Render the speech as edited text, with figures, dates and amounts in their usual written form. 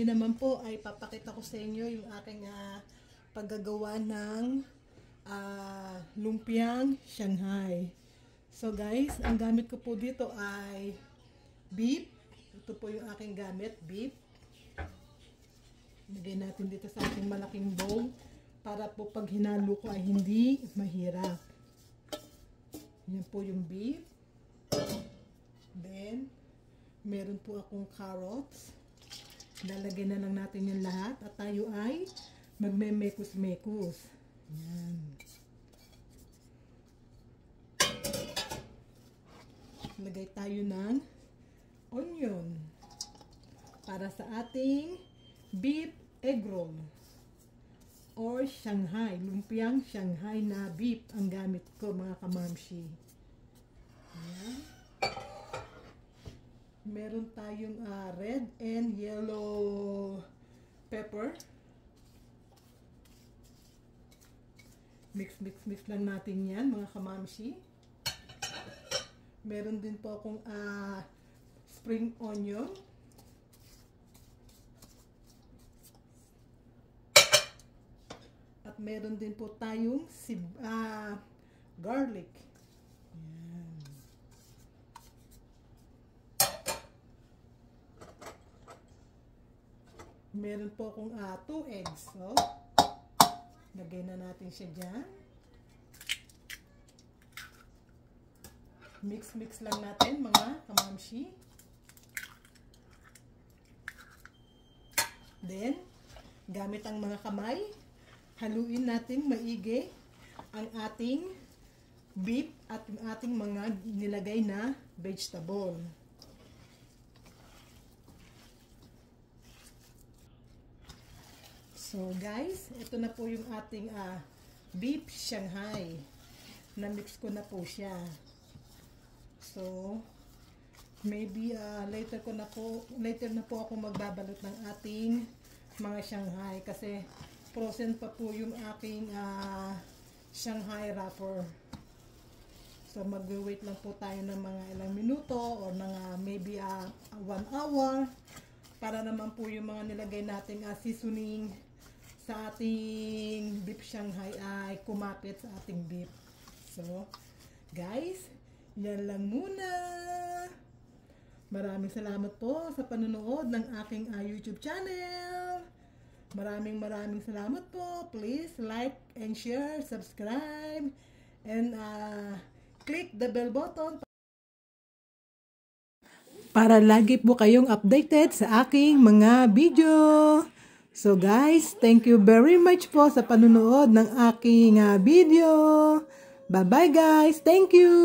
ngayon naman po ay papakita ko sa inyo yung aking paggagawa ng lumpiang Shanghai. So guys, ang gamit ko po dito ay beef. Ito po yung aking gamit, beef. Lagay natin dito sa ating malaking bowl para po pag hinalo ko ay hindi mahirap. Yan po yung beef. Then, meron po akong carrots. Lalagay na lang natin yung lahat at tayo ay magme-mekos-mekos. Yan. Lagay tayo ng onion para sa ating beef egg roll or Shanghai, lumpiang Shanghai na beef ang gamit ko mga kamamshi. Ayan. Meron tayong red and yellow pepper. Mix lang natin yan mga kamamshi. Meron din po akong spring onion. At meron din po tayong garlic. Yan. Meron po akong 2 eggs. So, lagay na natin siya dyan. Mix lang natin mga kamamshi. Then, gamit ang mga kamay, haluin natin maigi ang ating beef at yung ating mga nilagay na vegetable. So guys, ito na po yung ating beef Shanghai. Na-mix ko na po siya. So, maybe later na po ako magbabalot ng ating mga Shanghai kasi frozen pa po yung aking Shanghai wrapper. So, mag-wait lang po tayo ng mga ilang minuto or mga maybe 1 hour para naman po yung mga nilagay nating seasoning sa ating beef Shanghai ay kumapit sa ating beef. So, guys, yan lang muna. Maraming salamat po sa panonood ng aking YouTube channel. Maraming salamat po. Please like and share, subscribe, and click the bell button para lagi po kayong updated sa aking mga video. So guys, thank you very much po sa panonood ng aking video. Bye bye guys. Thank you.